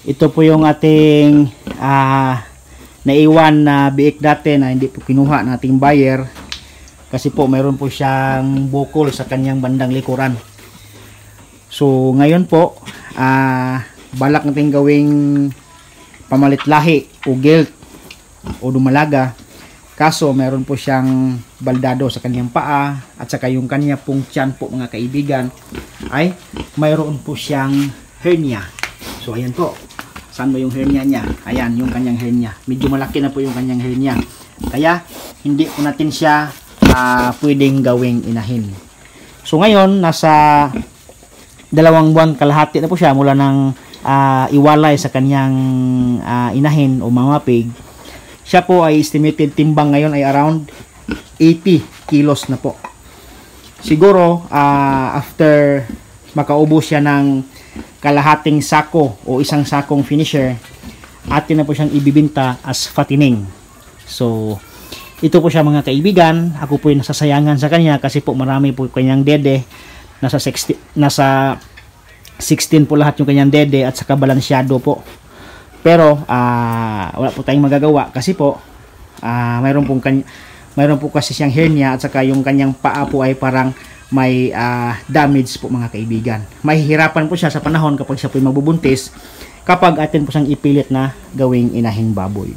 Ito po yung ating naiwan na biik dati na hindi po kinuha ng ating buyer. Kasi po mayroon po siyang bukol sa kanyang bandang likuran. So ngayon po, balak natin gawing pamalit lahi o gilt o dumalaga. Kaso meron po siyang baldado sa kanyang paa at saka yung kanya pong tiyan po mga kaibigan ay mayroon po siyang hernia. So ayan po. Saan ba yung hernia niya? Ayan, yung kanyang hernia. Medyo malaki na po yung kanyang hernia. Kaya, hindi po natin siya pwedeng gawing inahin. So, ngayon, nasa 2 buwan kalahati na po siya mula ng iwalay sa kanyang inahin o mamapig. Siya po ay estimated timbang ngayon ay around 80 kilos na po. Siguro, after makaubos siya ng kalahating sako o isang sakong finisher, atin na po siyang ibibinta as fattening. So, ito po siya mga kaibigan. Ako po yung nasasayangan sa kanya kasi po marami po kanyang dede. Nasa 16 po lahat yung kanyang dede at saka balansyado po. Pero, wala po tayong magagawa kasi po, mayroon po kasi siyang hernia at saka yung kanyang paa po ay parang may damage po mga kaibigan. Mahihirapan po siya sa panahon kapag siya po magbubuntis kapag atin po siyang ipilit na gawing inahing baboy.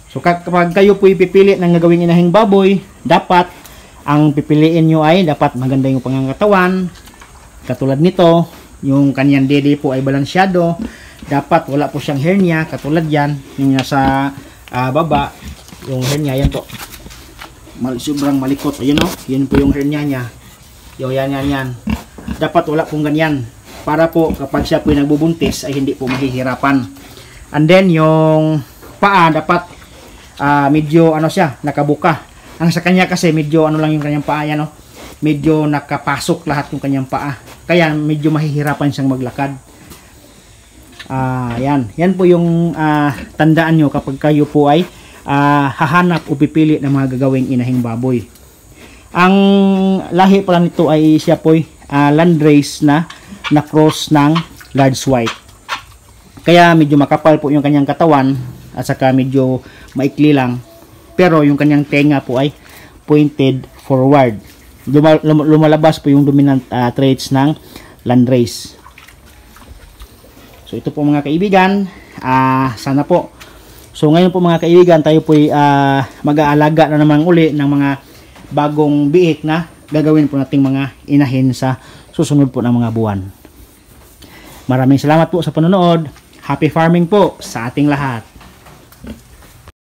So kapag kayo po ipipilit ng gawing inahing baboy, dapat ang pipiliin nyo ay dapat maganda yung pangangatawan. Katulad nito, yung kanyang dede po ay balansyado. Dapat wala po siyang hernia katulad yan, yung nasa baba, yung hernia, yan po sobrang malikot, ayun o, yun po yung hernia niya, yan, dapat wala pong ganyan para po kapag siya po nagbubuntis ay hindi po mahihirapan. And then yung paa dapat medyo siya, nakabuka. Ang sa kanya kasi medyo lang yung kanyang paa, yan o, medyo nakapasok lahat yung kanyang paa, kaya medyo mahihirapan siyang maglakad. Yan po yung tandaan nyo kapag kayo po ay hahanap o pipili ng mga gagawing inahing baboy. Ang lahi pala nito ay siya po landrace na cross ng large white. Kaya medyo makapal po yung kanyang katawan at saka medyo maikli lang. Pero yung kanyang tenga po ay pointed forward. Lumalabas po yung dominant traits ng landrace. So ito po mga kaibigan, sana po. So ngayon po mga kaibigan, tayo po mag-aalaga na naman uli ng mga bagong biik na gagawin po nating mga inahin sa susunod po ng mga buwan. Maraming salamat po sa panonood. Happy farming po sa ating lahat.